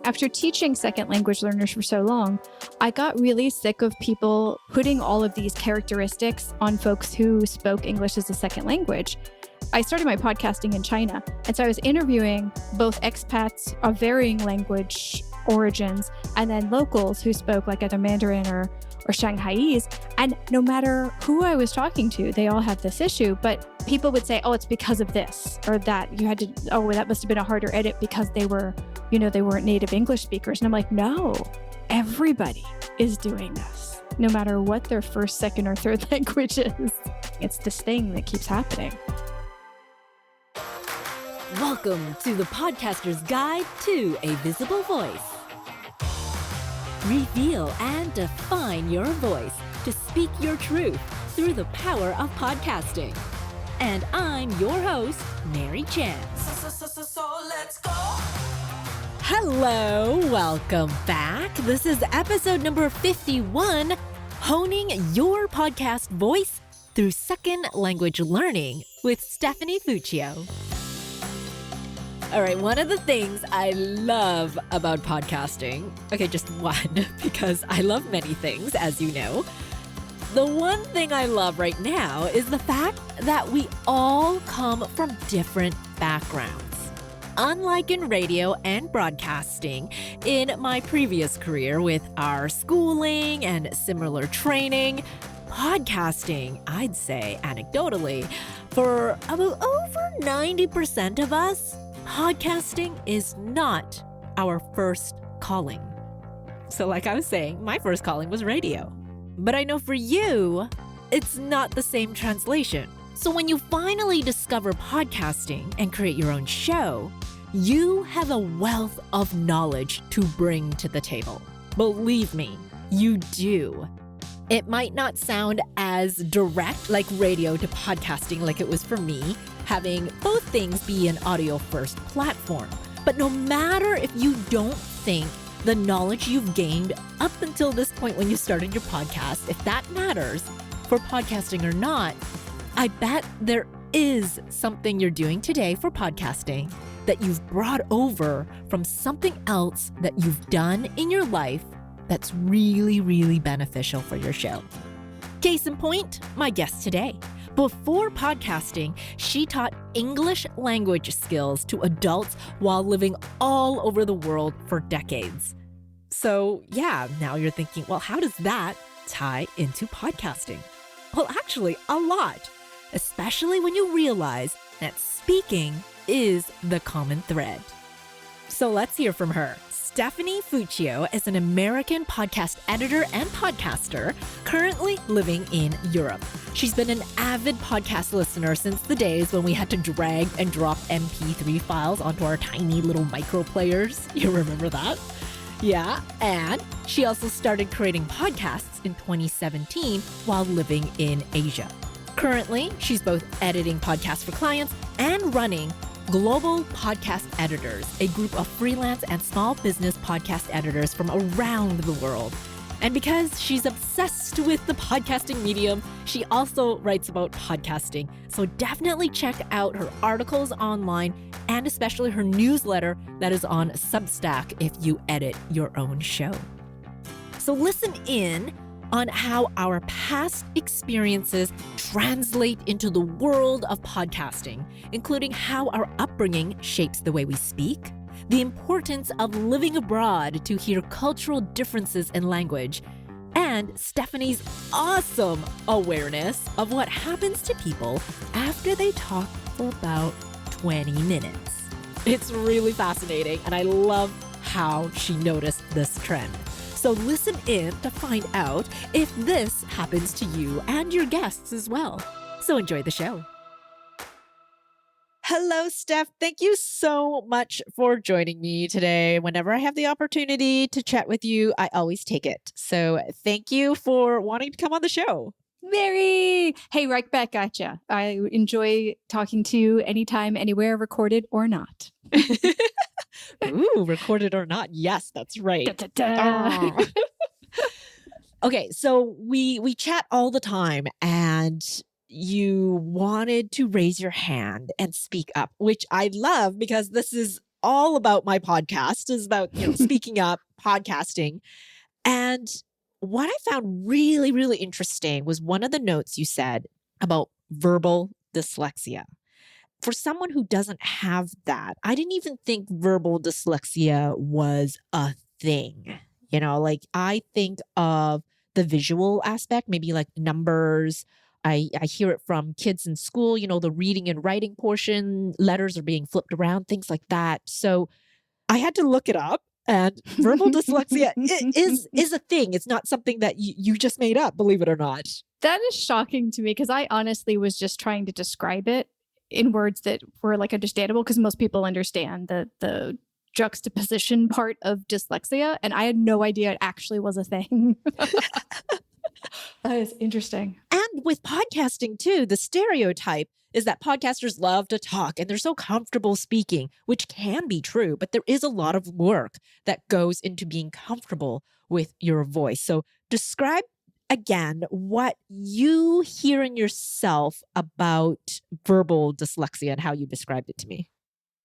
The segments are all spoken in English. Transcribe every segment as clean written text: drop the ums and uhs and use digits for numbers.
After teaching second language learners for so long, I got really sick of people putting all of these characteristics on folks who spoke English as a second language. I started my podcasting in China, and so I was interviewing both expats of varying language origins and then locals who spoke like either Mandarin or Shanghaiese. And no matter who I was talking to, they all have this issue, but people would say, oh, it's because of this or that. You had to, oh, that must have been a harder edit because they were, they weren't native English speakers. And I'm like, no, everybody is doing this, no matter what their first, second, or third language is. It's this thing that keeps happening. Welcome to the Podcaster's Guide to a Visible Voice. Reveal and define your voice to speak your truth through the power of podcasting. And I'm your host, Mary Chan. So let's go. Hello, welcome back. This is episode number 51, Honing Your Podcast Voice Through Second Language Learning with Stephanie Fuccio. All right, one of the things I love about podcasting, okay, just one, because I love many things, as you know. The one thing I love right now is the fact that we all come from different backgrounds. Unlike in radio and broadcasting, in my previous career with our schooling and similar training, podcasting, I'd say anecdotally, for about over 90% of us, podcasting is not our first calling. So like I was saying, my first calling was radio. But I know for you, it's not the same translation. So when you finally discover podcasting and create your own show, you have a wealth of knowledge to bring to the table. Believe me, you do. It might not sound as direct like radio to podcasting like it was for me, having both things be an audio-first platform. But no matter if you don't think the knowledge you've gained up until this point when you started your podcast, if that matters for podcasting or not, I bet there is something you're doing today for podcasting that you've brought over from something else that you've done in your life that's really, really beneficial for your show. Case in point, my guest today. Before podcasting, she taught English language skills to adults while living all over the world for decades. So yeah, now you're thinking, well, how does that tie into podcasting? Well, actually, a lot, especially when you realize that speaking is the common thread. So let's hear from her. Stephanie Fuccio is an American podcast editor and podcaster currently living in Europe. She's been an avid podcast listener since the days when we had to drag and drop MP3 files onto our tiny little micro players. You remember that? Yeah, and she also started creating podcasts in 2017 while living in Asia. Currently, she's both editing podcasts for clients and running Global Podcast Editors, a group of freelance and small business podcast editors from around the world. And because she's obsessed with the podcasting medium, she also writes about podcasting. So definitely check out her articles online and especially her newsletter that is on Substack if you edit your own show. So listen in on how our past experiences translate into the world of podcasting, including how our upbringing shapes the way we speak, the importance of living abroad to hear cultural differences in language, and Stephanie's awesome awareness of what happens to people after they talk for about 20 minutes. It's really fascinating, and I love how she noticed this trend. So listen in to find out if this happens to you and your guests as well. So enjoy the show. Hello, Steph. Thank you so much for joining me today. Whenever I have the opportunity to chat with you, I always take it. So thank you for wanting to come on the show. Mary! Hey, right back at ya. I enjoy talking to you anytime, anywhere, recorded or not. Ooh, recorded or not. Yes, that's right. Da, da, da. Okay, so we chat all the time and you wanted to raise your hand and speak up, which I love because this is all about my podcast, is about, speaking up, podcasting. And what I found really, really interesting was one of the notes you said about verbal dyslexia. For someone who doesn't have that, I didn't even think verbal dyslexia was a thing. Like I think of the visual aspect, maybe like numbers. I hear it from kids in school, the reading and writing portion, letters are being flipped around, things like that. So I had to look it up. And verbal dyslexia is a thing. It's not something that you just made up, believe it or not. That is shocking to me because I honestly was just trying to describe it in words that were like understandable because most people understand the juxtaposition part of dyslexia. And I had no idea it actually was a thing. That is interesting. And with podcasting too, the stereotype is that podcasters love to talk and they're so comfortable speaking, which can be true, but there is a lot of work that goes into being comfortable with your voice. So describe again what you hear in yourself about verbal dyslexia and how you described it to me.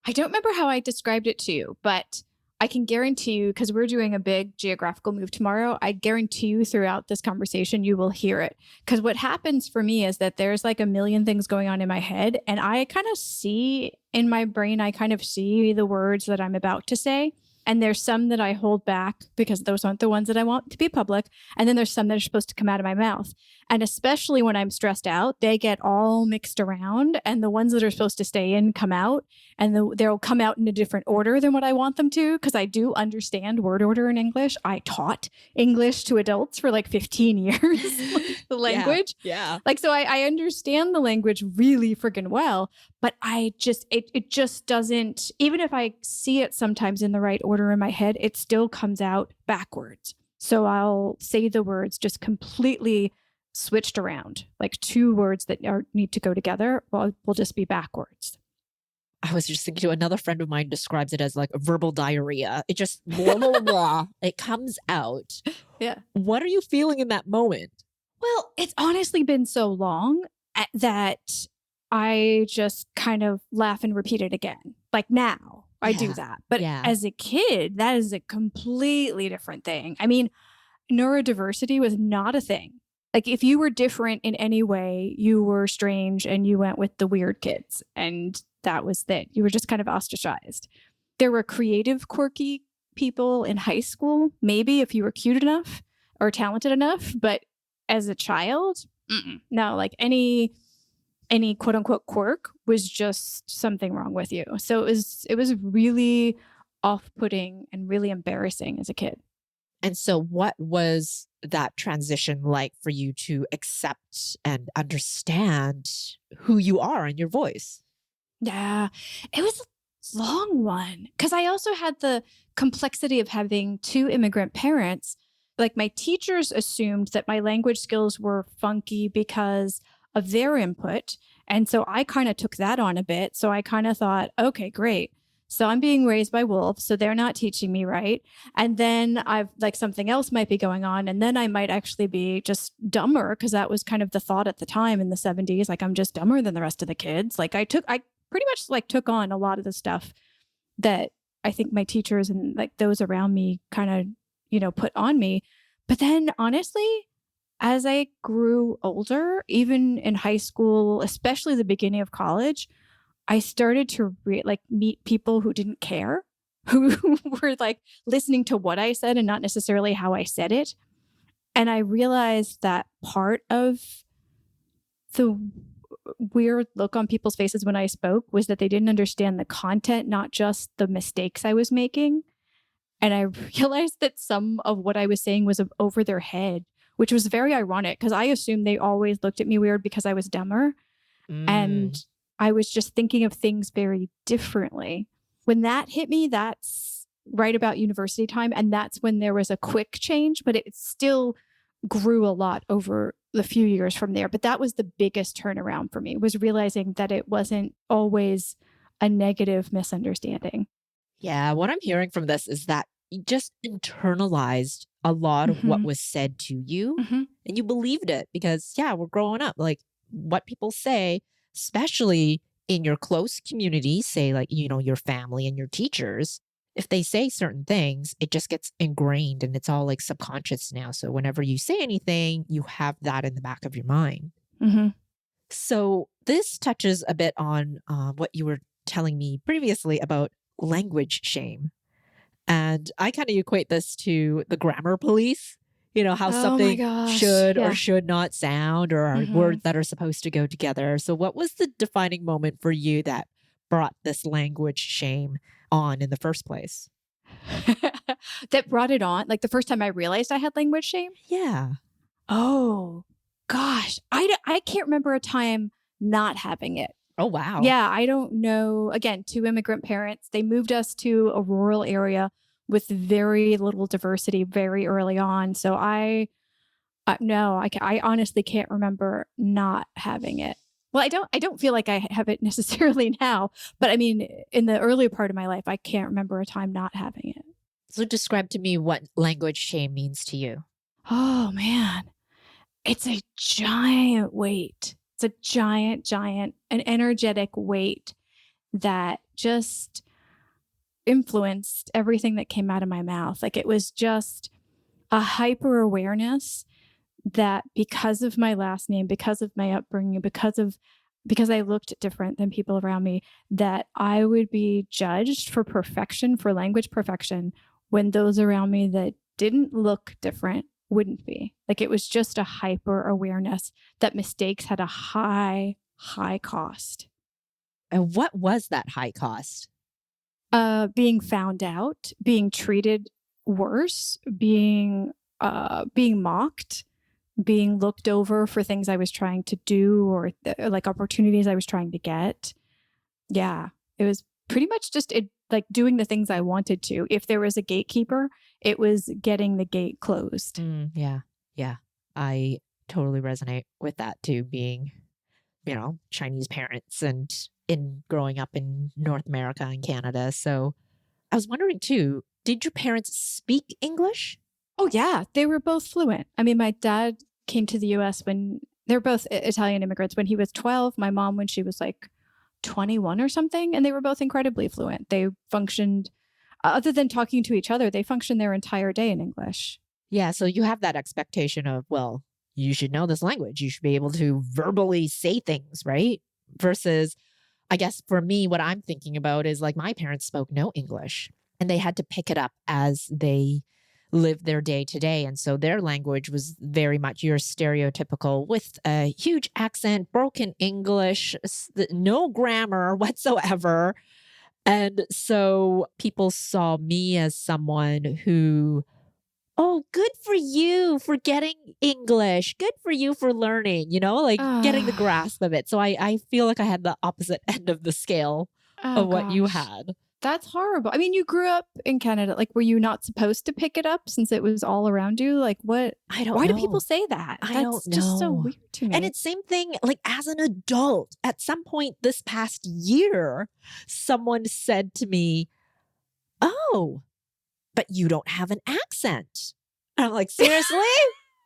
I don't remember how I described it to you, but I can guarantee you, because we're doing a big geographical move tomorrow, I guarantee you throughout this conversation, you will hear it. Because what happens for me is that there's like a million things going on in my head. And I kind of see in my brain, I kind of see the words that I'm about to say. And there's some that I hold back because those aren't the ones that I want to be public. And then there's some that are supposed to come out of my mouth. And especially when I'm stressed out, they get all mixed around. And the ones that are supposed to stay in come out. And they'll come out in a different order than what I want them to. Because I do understand word order in English. I taught English to adults for like 15 years, the language. Yeah. Like, so I understand the language really freaking well. But it just doesn't, even if I see it sometimes in the right order in my head, it still comes out backwards. So I'll say the words just completely switched around, like two words that need to go together will just be backwards. I was just thinking, another friend of mine describes it as like verbal diarrhea. It just blah, blah, blah. It comes out. Yeah. What are you feeling in that moment? Well, it's honestly been so long that I just kind of laugh and repeat it again. Like now I do that. But as a kid, that is a completely different thing. I mean, neurodiversity was not a thing. Like if you were different in any way, you were strange and you went with the weird kids. And that was it. You were just kind of ostracized. There were creative, quirky people in high school, maybe if you were cute enough or talented enough. But as a child, no, like any quote unquote quirk was just something wrong with you. So it was really off-putting and really embarrassing as a kid. And so what was that transition like for you to accept and understand who you are and your voice? Yeah, it was a long one because I also had the complexity of having two immigrant parents. Like my teachers assumed that my language skills were funky because of their input. And so I kind of took that on a bit. So I kind of thought, okay, great. So I'm being raised by wolves. So they're not teaching me right. And then I've like something else might be going on. And then I might actually be just dumber because that was kind of the thought at the time in the 70s. Like I'm just dumber than the rest of the kids. Like I pretty much like took on a lot of the stuff that I think my teachers and like those around me kind of, put on me. But then honestly, as I grew older, even in high school, especially the beginning of college, I started to meet people who didn't care, who were like listening to what I said and not necessarily how I said it. And I realized that part of the weird look on people's faces when I spoke was that they didn't understand the content, not just the mistakes I was making. And I realized that some of what I was saying was over their head, which was very ironic because I assumed they always looked at me weird because I was dumber. And I was just thinking of things very differently. When that hit me, that's right about university time. And that's when there was a quick change, but it still grew a lot over the few years from there. But that was the biggest turnaround for me, was realizing that it wasn't always a negative misunderstanding. Yeah, what I'm hearing from this is that you just internalized a lot of what was said to you and you believed it because, we're growing up. Like what people say, especially in your close community, say like, your family and your teachers, if they say certain things, it just gets ingrained and it's all like subconscious now. So whenever you say anything, you have that in the back of your mind. Mm-hmm. So this touches a bit on what you were telling me previously about language shame. And I kind of equate this to the grammar police, how Oh my something gosh. should Yeah. or should not sound or are Mhm. words that are supposed to go together. So what was the defining moment for you that brought this language shame on in the first place? That brought it on. Like the first time I realized I had language shame. Yeah. Oh gosh. I can't remember a time not having it. Oh, wow. Yeah, I don't know. Again, two immigrant parents. They moved us to a rural area with very little diversity very early on. So no, I honestly can't remember not having it. Well, I don't feel like I have it necessarily now, but I mean, in the earlier part of my life, I can't remember a time not having it. So describe to me what language shame means to you. Oh man, it's a giant weight. It's a giant, an energetic weight that just influenced everything that came out of my mouth. Like it was just a hyper awareness that because of my last name, because of my upbringing, because I looked different than people around me, that I would be judged for perfection, for language perfection, when those around me that didn't look different wouldn't be. Like it was just a hyper awareness that mistakes had a high cost. And what was that high cost? Being found out, being treated worse, being mocked, being looked over for things I was trying to do or like opportunities I was trying to get. Yeah, it was pretty much just like doing the things I wanted to. If there was a gatekeeper, it was getting the gate closed. Yeah. I totally resonate with that too, being, Chinese parents and in growing up in North America and Canada. So I was wondering too, did your parents speak English? Oh yeah, they were both fluent. I mean, my dad came to the US when they're both Italian immigrants when he was 12, my mom when she was like 21 or something, and they were both incredibly fluent. They functioned, other than talking to each other, they functioned their entire day in English. Yeah, so you have that expectation of, well, you should know this language. You should be able to verbally say things, right? Versus, I guess for me, what I'm thinking about is like my parents spoke no English and they had to pick it up as they lived their day to day. And so their language was very much your stereotypical with a huge accent, broken English, no grammar whatsoever. And so people saw me as someone who, oh, good for you for getting English. Good for you for learning, getting the grasp of it. So I feel like I had the opposite end of the scale of what you had. That's horrible. I mean, you grew up in Canada. Like, were you not supposed to pick it up since it was all around you? Like, what? I don't know. Why do people say that? I don't know. Just so weird to me. And it's same thing, like as an adult, at some point this past year, someone said to me, oh, but you don't have an accent. And I'm like, seriously?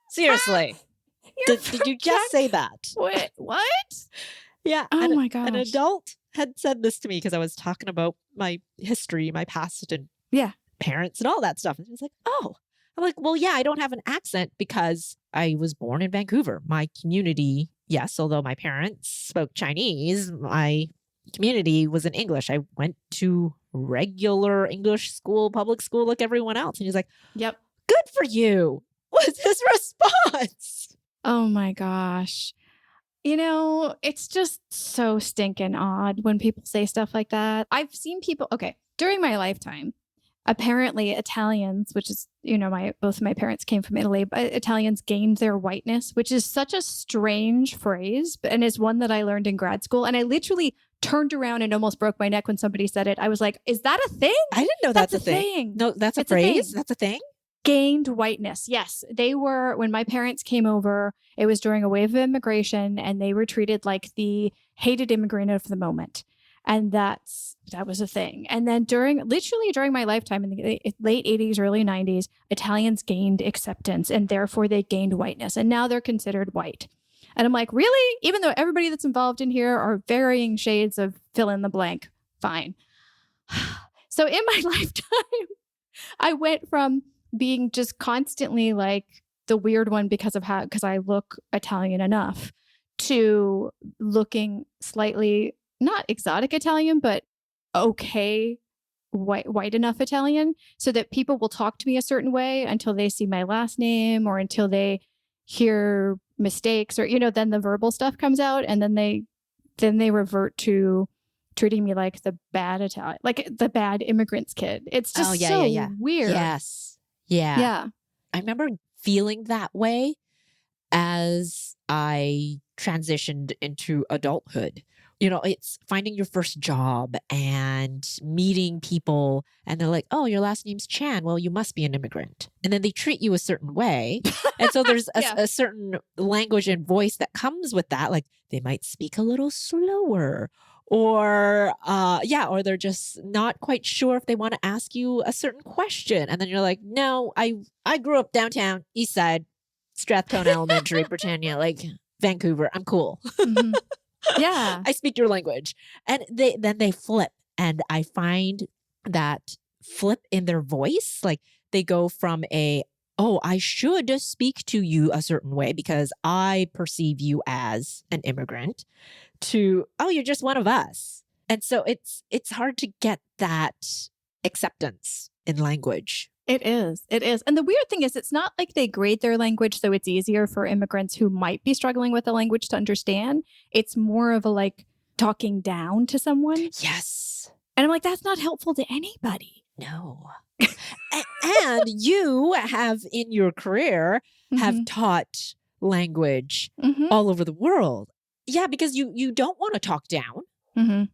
Seriously? Did you just say that? What? Yeah. Oh my gosh. An adult had said this to me because I was talking about my history, my past and parents and all that stuff. And he was like, oh, I'm like, well, yeah, I don't have an accent because I was born in Vancouver. My community, yes, although my parents spoke Chinese, my community was in English. I went to regular English school, public school, like everyone else. And he's like, yep, good for you. What's his response? Oh my gosh. It's just so stinking odd when people say stuff like that. I've seen people, during my lifetime, apparently Italians, which is, both of my parents came from Italy, but Italians gained their whiteness, which is such a strange phrase, and is one that I learned in grad school. And I literally turned around and almost broke my neck when somebody said it. I was like, is that a thing? I didn't know that's a thing. No, that's a phrase. That's a thing. Gained whiteness. Yes. They were, when my parents came over, it was during a wave of immigration and they were treated like the hated immigrant of the moment. And that was a thing. And then during my lifetime in the late 80s, early 90s, Italians gained acceptance and therefore they gained whiteness. And now they're considered white. And I'm like, really? Even though everybody that's involved in here are varying shades of fill in the blank. Fine. So in my lifetime, I went from being just constantly like the weird one because I look Italian enough, to looking slightly not exotic Italian, but okay, white enough Italian, so that people will talk to me a certain way until they see my last name or until they hear mistakes, or then the verbal stuff comes out, and then they revert to treating me like the bad Italian, like the bad immigrant's kid. It's just weird. Yes. Yeah. Yeah. I remember feeling that way as I transitioned into adulthood. It's finding your first job and meeting people, and they're like, oh, your last name's Chan. Well, you must be an immigrant. And then they treat you a certain way. And so there's a certain language and voice that comes with that. Like they might speak a little slower, or they're just not quite sure if they want to ask you a certain question. And then you're like, no, I grew up downtown, East Side, Strathcona Elementary, Britannia, like Vancouver. I'm cool. Mm-hmm. Yeah. I speak your language. And then they flip. And I find that flip in their voice, like they go from I should speak to you a certain way because I perceive you as an immigrant, to, oh, you're just one of us. And so it's hard to get that acceptance in language. It is. And the weird thing is, it's not like they grade their language so it's easier for immigrants who might be struggling with the language to understand. It's more of a like talking down to someone. Yes. And I'm like, that's not helpful to anybody. No. And you have in your career have taught language all over the world. Yeah, because you don't want to talk down. Mm-hmm.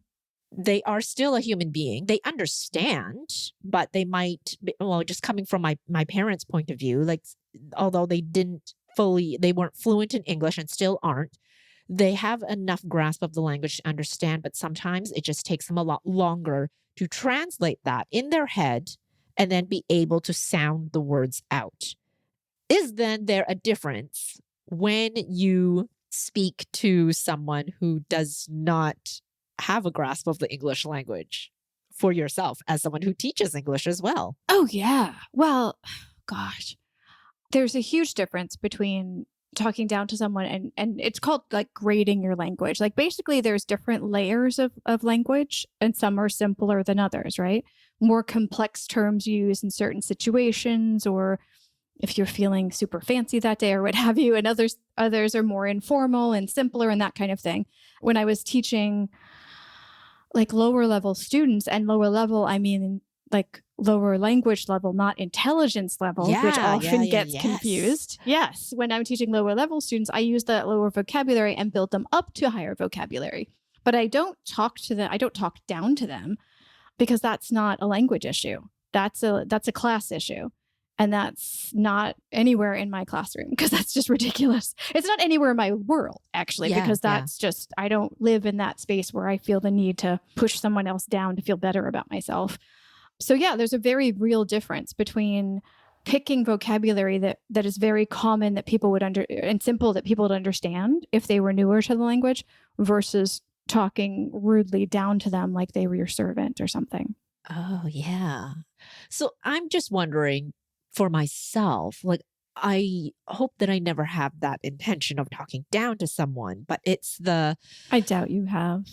They are still a human being. They understand, but they might, just coming from my parents' point of view, like, although they weren't fluent in English and still aren't, they have enough grasp of the language to understand, but sometimes it just takes them a lot longer to translate that in their head and then be able to sound the words out. Is then there a difference when you speak to someone who does not have a grasp of the English language for yourself as someone who teaches English as well? Oh, yeah. Well, gosh, there's a huge difference between talking down to someone and it's called like grading your language. Like basically there's different layers of language, and some are simpler than others, right? More complex terms used in certain situations, or if you're feeling super fancy that day or what have you, and others are more informal and simpler and that kind of thing. When I was teaching like lower level students, and lower level, I mean like lower language level, not intelligence level, which often gets confused. Yes. When I'm teaching lower level students, I use that lower vocabulary and build them up to higher vocabulary. But I don't talk down to them, because that's not a language issue. That's a class issue. And that's not anywhere in my classroom, because that's just ridiculous. It's not anywhere in my world, actually, because that's just, I don't live in that space where I feel the need to push someone else down to feel better about myself. So yeah, there's a very real difference between picking vocabulary that is very common that people would and simple that people would understand if they were newer to the language, versus talking rudely down to them like they were your servant or something. Oh, yeah. So I'm just wondering, for myself, like, I hope that I never have that intention of talking down to someone, but it's I doubt you have.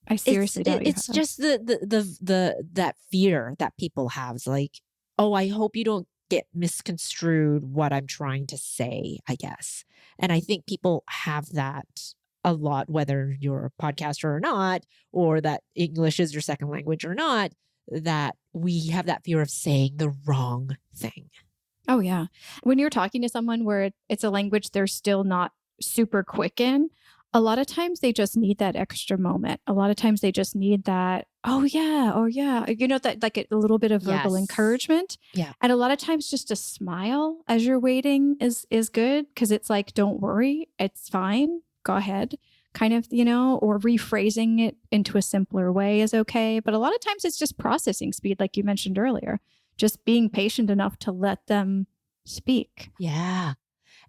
I seriously doubt you have. It's just that fear that people have. It's like, oh, I hope you don't get misconstrued what I'm trying to say, I guess. And I think people have that a lot, whether you're a podcaster or not, or that English is your second language or not, that we have that fear of saying the wrong thing. Oh, yeah. When you're talking to someone where it's a language they're still not super quick in, a lot of times they just need that extra moment. A lot of times they just need that, oh, yeah. That like a little bit of verbal encouragement. Yeah. And a lot of times just a smile as you're waiting is good, because it's like, don't worry, it's fine. Go ahead. Kind of, or rephrasing it into a simpler way is okay. But a lot of times it's just processing speed, like you mentioned earlier, just being patient enough to let them speak. Yeah.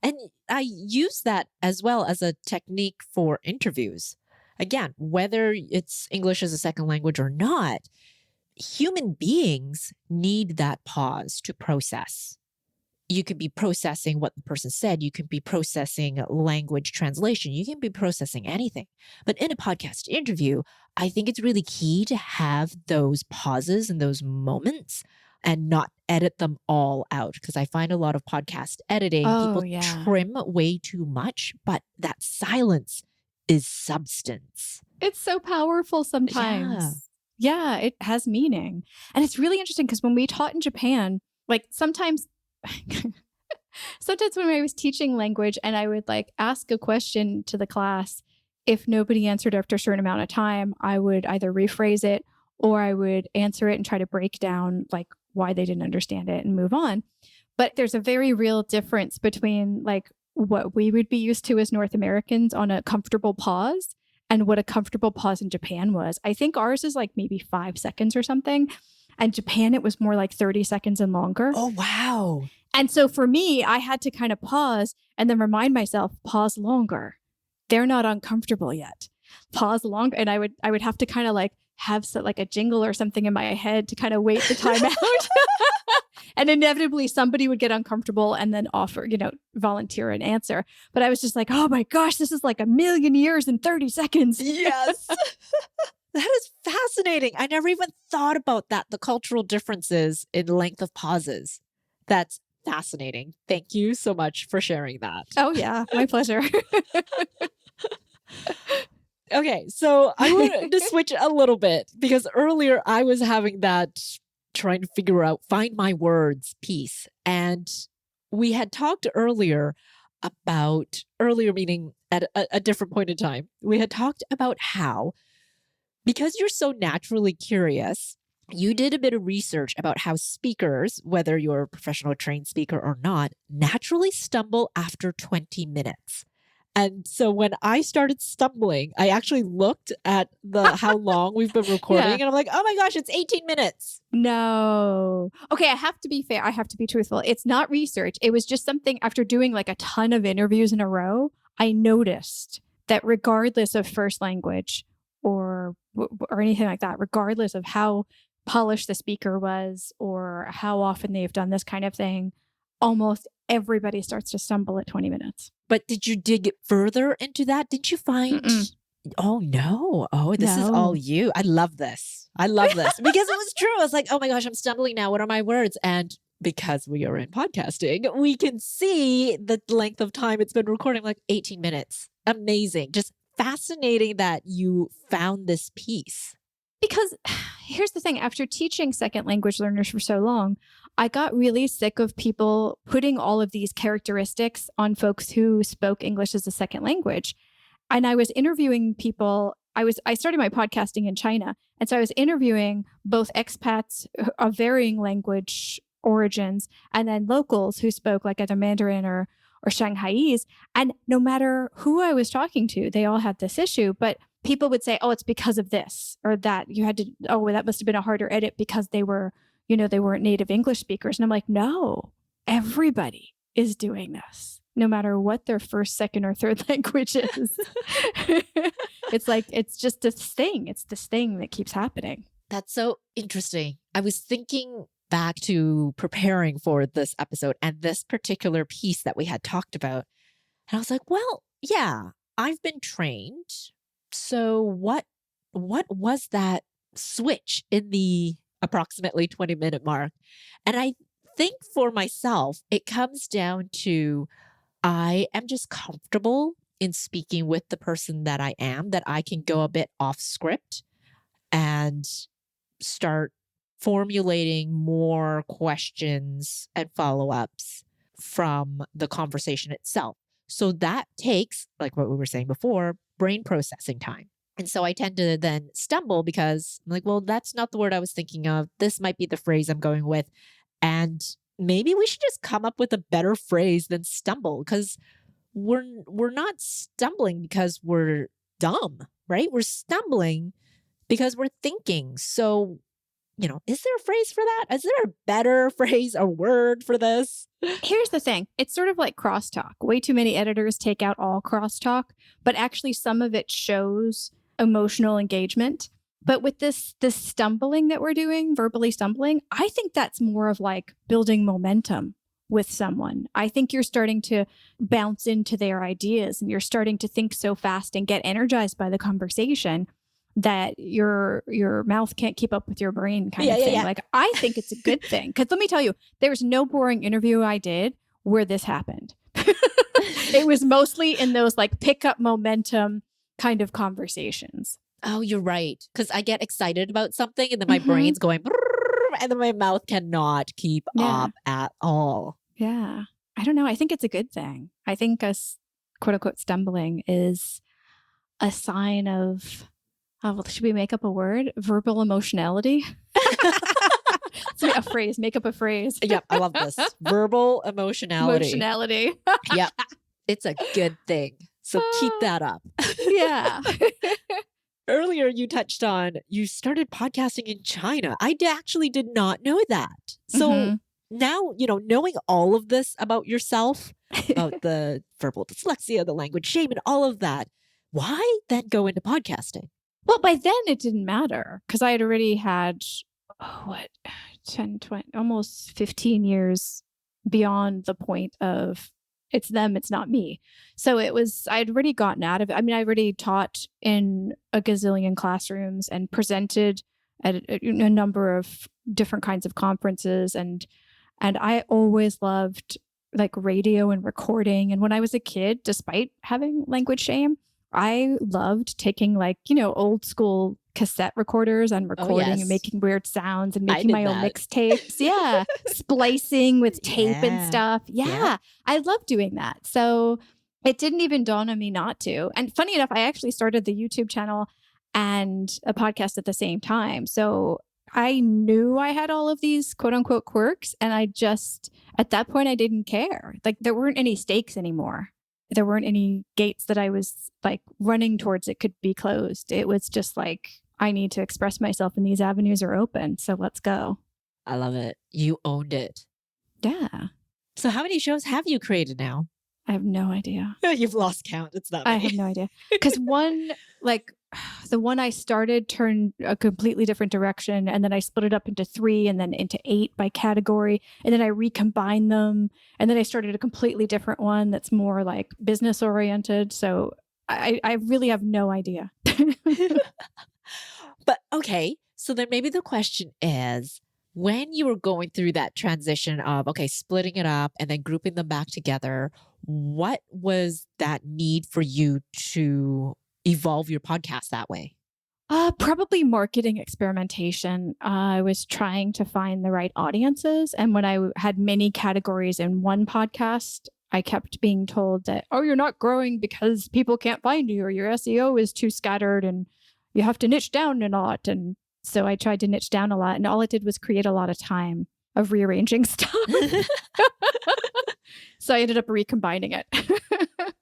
And I use that as well as a technique for interviews. Again, whether it's English as a second language or not, human beings need that pause to process. You could be processing what the person said. You could be processing language translation. You can be processing anything. But in a podcast interview, I think it's really key to have those pauses and those moments and not edit them all out. Because I find a lot of podcast editing, people trim way too much, but that silence is substance. It's so powerful sometimes. Yeah, it has meaning. And it's really interesting because when we taught in Japan, like sometimes when I was teaching language and I would like ask a question to the class, if nobody answered after a certain amount of time, I would either rephrase it or I would answer it and try to break down like why they didn't understand it and move on. But there's a very real difference between like what we would be used to as North Americans on a comfortable pause and what a comfortable pause in Japan was. I think ours is like maybe 5 seconds or something. And Japan, it was more like 30 seconds and longer. Oh, wow. And so for me, I had to kind of pause and then remind myself, pause longer. They're not uncomfortable yet. Pause longer. And I would have to kind of like have like a jingle or something in my head to kind of wait the time out. And inevitably somebody would get uncomfortable and then offer, volunteer an answer. But I was just like, oh my gosh, this is like 1,000,000 years in 30 seconds. Yes. That is fascinating. I never even thought about that, the cultural differences in length of pauses. That's fascinating. Thank you so much for sharing that. Oh, yeah. My pleasure. Okay, so I wanted to switch a little bit because earlier I was having that trying to figure out, find my words piece. And we had talked earlier meaning at a different point in time, we had talked about how, because you're so naturally curious, you did a bit of research about how speakers, whether you're a professional trained speaker or not, naturally stumble after 20 minutes. And so when I started stumbling, I actually looked at how long we've been recording and I'm like, oh my gosh, it's 18 minutes. No. Okay, I have to be fair. I have to be truthful. It's not research. It was just something after doing like a ton of interviews in a row, I noticed that regardless of first language or anything like that, regardless of how polished the speaker was or how often they've done this kind of thing, almost everybody starts to stumble at 20 minutes. But did you dig further into that? Did you find, oh no, this is all you. I love this. Because it was true. I was like, oh my gosh, I'm stumbling now. What are my words? And because we are in podcasting, we can see the length of time it's been recording, like 18 minutes. Amazing. Just fascinating that you found this piece. Because here's the thing, after teaching second language learners for so long, I got really sick of people putting all of these characteristics on folks who spoke English as a second language. And I was interviewing people. I started my podcasting in China. And so I was interviewing both expats of varying language origins and then locals who spoke like either Mandarin or Shanghaiese. And no matter who I was talking to, they all had this issue. But people would say, oh, it's because of this or that. You had to, that must have been a harder edit because they were, they weren't native English speakers. And I'm like, no, everybody is doing this, no matter what their first, second, or third language is. It's like, it's just this thing. It's this thing that keeps happening. That's so interesting. I was thinking back to preparing for this episode and this particular piece that we had talked about. And I was like, well, yeah, I've been trained. So what was that switch in the approximately 20-minute mark? And I think for myself, it comes down to I am just comfortable in speaking with the person that I am, that I can go a bit off script and start formulating more questions and follow-ups from the conversation itself. So that takes, like what we were saying before, brain processing time. And so I tend to then stumble because I'm like, well, that's not the word I was thinking of. This might be the phrase I'm going with. And maybe we should just come up with a better phrase than stumble, because we're not stumbling because we're dumb, right? We're stumbling because we're thinking. So is there a phrase for that? Is there a better phrase or word for this? Here's the thing. It's sort of like crosstalk. Way too many editors take out all crosstalk, but actually some of it shows emotional engagement. But with this stumbling that we're doing, verbally stumbling, I think that's more of like building momentum with someone. I think you're starting to bounce into their ideas and you're starting to think so fast and get energized by the conversation that your mouth can't keep up with your brain kind of thing. Yeah. Like, I think it's a good thing. Because let me tell you, there's no boring interview I did where this happened. It was mostly in those like pick up momentum kind of conversations. Oh, you're right. Because I get excited about something and then my brain's going, "Brrr," and then my mouth cannot keep up at all. Yeah. I don't know. I think it's a good thing. I think us quote unquote stumbling is a sign of, should we make up a word? Verbal emotionality? A phrase. Make up a phrase. Yep. I love this. Verbal emotionality. Emotionality. Yep. It's a good thing. So keep that up. Yeah. Earlier, you touched on you started podcasting in China. I actually did not know that. So now, knowing all of this about yourself, about the verbal dyslexia, the language shame, and all of that, why then go into podcasting? Well, by then it didn't matter because I had already had, 10, 20, almost 15 years beyond the point of it's them, it's not me. So I'd already gotten out of it. I mean, I already taught in a gazillion classrooms and presented at a number of different kinds of conferences. And I always loved like radio and recording. And when I was a kid, despite having language shame, I loved taking like, old school cassette recorders and recording and making weird sounds and making my own mixtapes. Yeah. Splicing with tape and stuff. Yeah. I love doing that. So it didn't even dawn on me not to. And funny enough, I actually started the YouTube channel and a podcast at the same time. So I knew I had all of these quote unquote quirks. And I just, at that point, I didn't care. Like there weren't any stakes anymore. There weren't any gates that I was like running towards it could be closed. It was just like, I need to express myself and these avenues are open. So let's go. I love it. You owned it. Yeah. So how many shows have you created now? I have no idea. You've lost count. It's not many. I have no idea. Because the one I started turned a completely different direction. And then I split it up into 3 and then into 8 by category. And then I recombined them. And then I started a completely different one that's more like business oriented. So I really have no idea. But okay. So then maybe the question is, when you were going through that transition of, splitting it up and then grouping them back together, what was that need for you to evolve your podcast that way? Probably marketing experimentation. I was trying to find the right audiences. And when I had many categories in one podcast, I kept being told that, you're not growing because people can't find you or your SEO is too scattered and you have to niche down a lot. And so I tried to niche down a lot and all it did was create a lot of time of rearranging stuff. So I ended up recombining it.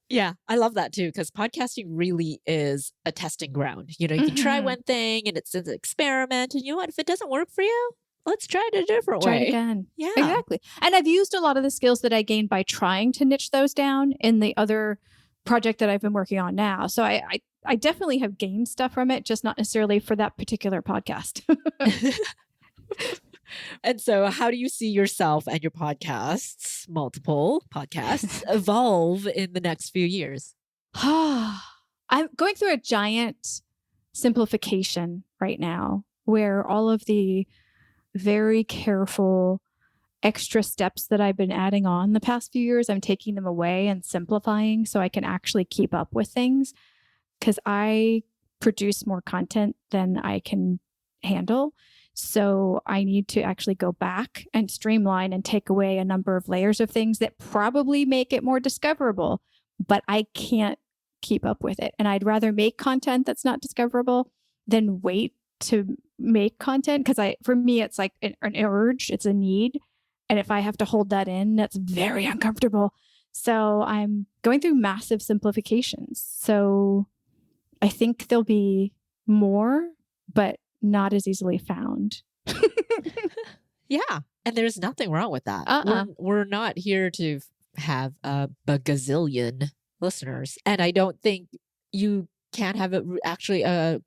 Yeah, I love that too, because podcasting really is a testing ground. You can try one thing and it's an experiment. And you know what? If it doesn't work for you, let's try it a different way. Try it again. Yeah, exactly. And I've used a lot of the skills that I gained by trying to niche those down in the other project that I've been working on now. So I definitely have gained stuff from it, just not necessarily for that particular podcast. And so how do you see yourself and your podcasts, multiple podcasts, evolve in the next few years? I'm going through a giant simplification right now where all of the very careful extra steps that I've been adding on the past few years, I'm taking them away and simplifying so I can actually keep up with things because I produce more content than I can handle. So I need to actually go back and streamline and take away a number of layers of things that probably make it more discoverable, but I can't keep up with it. And I'd rather make content that's not discoverable than wait to make content. Because for me, it's like an urge, it's a need. And if I have to hold that in, that's very uncomfortable. So I'm going through massive simplifications. So I think there'll be more, but not as easily found Yeah. And there's nothing wrong with that. We're not here to have a bagazillion listeners. And I don't think you can have actually an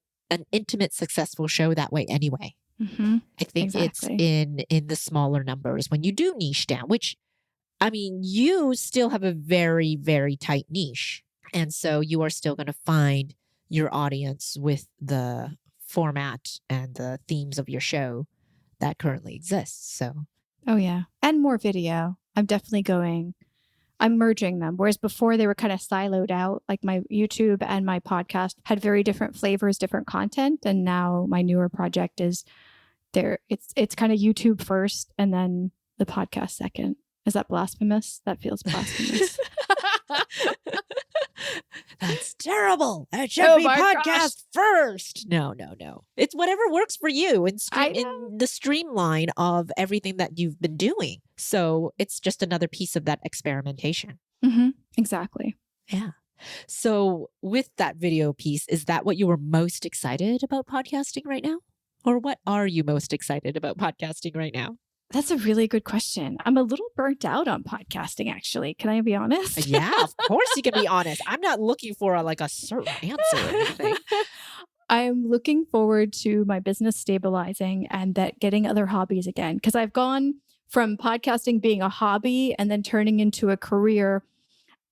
intimate, successful show that way anyway. Mm-hmm. I think it's in the smaller numbers when you do niche down, which, I mean, you still have a very, very tight niche. And so you are still going to find your audience with the format and the themes of your show that currently exists. So, oh yeah. And more video. I'm merging them. Whereas before they were kind of siloed out, like my YouTube and my podcast had very different flavors, different content. And now my newer project is there. It's kind of YouTube first and then the podcast second. Is that blasphemous? That feels blasphemous. That's terrible. It should be podcast first. No. It's whatever works for you in the streamline of everything that you've been doing. So it's just another piece of that experimentation. Mm-hmm. Exactly. Yeah. So with that video piece, is that what you were most excited about podcasting right now? Or what are you most excited about podcasting right now? That's a really good question. I'm a little burnt out on podcasting, actually. Can I be honest? Yeah, of course you can be honest. I'm not looking for a certain answer or anything. I'm looking forward to my business stabilizing and that getting other hobbies again. Because I've gone from podcasting being a hobby and then turning into a career.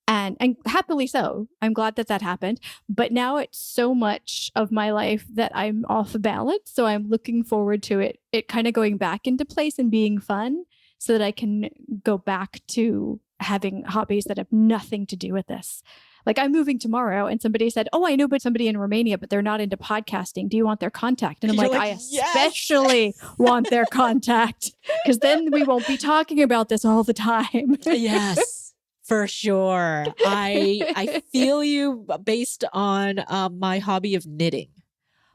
And happily so. I'm glad that happened. But now it's so much of my life that I'm off balance. So I'm looking forward to it kind of going back into place and being fun so that I can go back to having hobbies that have nothing to do with this. Like I'm moving tomorrow and somebody said, oh, I know but somebody in Romania, but they're not into podcasting. Do you want their contact? And I'm like, I especially want their contact because then we won't be talking about this all the time. Yes. For sure. I feel you based on my hobby of knitting.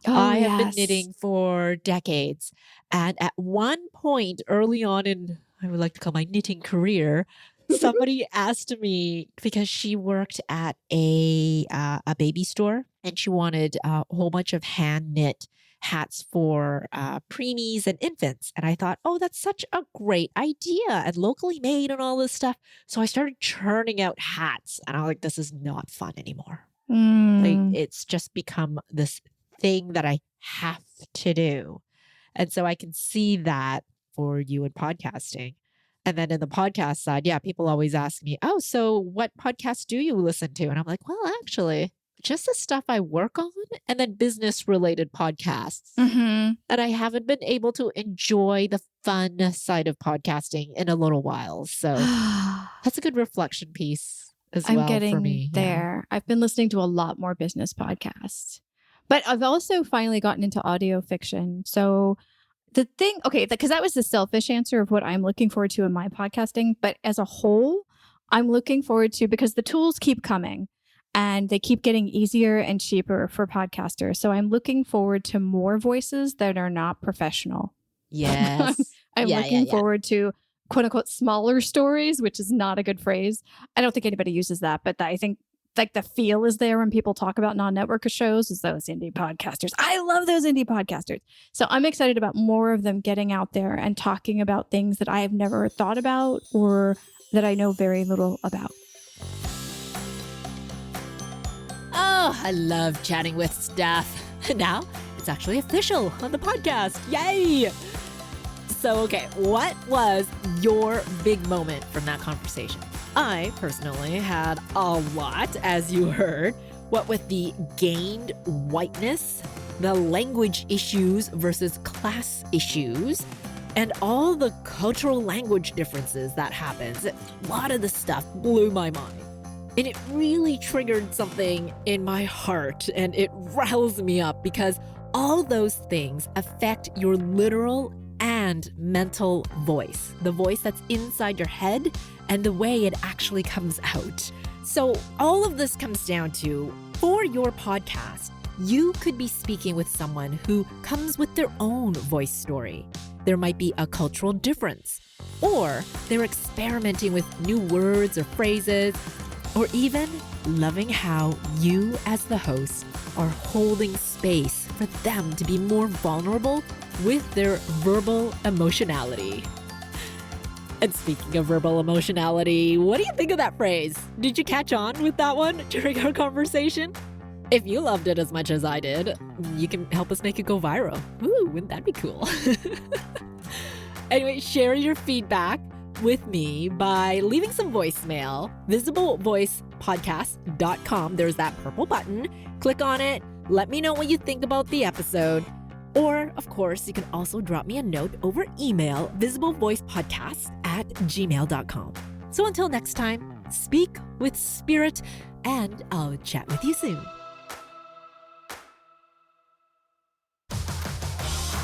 I have been knitting for decades. And at one point early on in, I would like to call my knitting career, somebody asked me because she worked at a baby store and she wanted a whole bunch of hand knit hats for preemies and infants. And I thought, oh, that's such a great idea and locally made and all this stuff. So I started churning out hats and I was like, this is not fun anymore. Like it's just become this thing that I have to do. And so I can see that for you in podcasting. And then in the podcast side, people always ask me, oh, so what podcasts do you listen to? And I'm like, well, actually, just the stuff I work on and then business related podcasts. Mm-hmm. And I haven't been able to enjoy the fun side of podcasting in a little while. So that's a good reflection piece as well for me. I'm getting there. I've been listening to a lot more business podcasts, but I've also finally gotten into audio fiction. So the thing, because that was the selfish answer of what I'm looking forward to in my podcasting. But as a whole, I'm looking forward to, because the tools keep coming. And they keep getting easier and cheaper for podcasters. So I'm looking forward to more voices that are not professional. Yes. I'm looking forward to quote unquote smaller stories, which is not a good phrase. I don't think anybody uses that, but I think like the feel is there when people talk about non-network shows is those indie podcasters. I love those indie podcasters. So I'm excited about more of them getting out there and talking about things that I have never thought about or that I know very little about. Oh, I love chatting with Steph. Now it's actually official on the podcast. Yay! So, okay, what was your big moment from that conversation? I personally had a lot, as you heard. What with the gained whiteness, the language issues versus class issues, and all the cultural language differences that happens. A lot of the stuff blew my mind. And it really triggered something in my heart, and it riles me up because all those things affect your literal and mental voice, the voice that's inside your head and the way it actually comes out. So all of this comes down to, for your podcast, you could be speaking with someone who comes with their own voice story. There might be a cultural difference, or they're experimenting with new words or phrases, or even loving how you as the host are holding space for them to be more vulnerable with their verbal emotionality. And speaking of verbal emotionality, what do you think of that phrase? Did you catch on with that one during our conversation? If you loved it as much as I did, you can help us make it go viral. Ooh, wouldn't that be cool? Anyway, share your feedback with me by leaving some voicemail. visiblevoicepodcast.com. There's that purple button. Click on it. Let me know what you think about the episode. Or, of course, you can also drop me a note over email, visiblevoicepodcast@gmail.com. So until next time, speak with spirit, and I'll chat with you soon.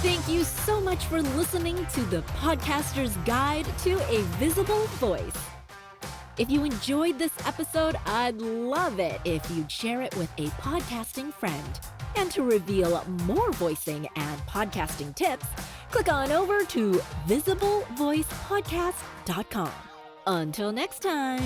Thank you so much for listening to the Podcaster's Guide to a Visible Voice. If you enjoyed this episode, I'd love it if you'd share it with a podcasting friend. And to reveal more voicing and podcasting tips, click on over to visiblevoicepodcast.com. Until next time.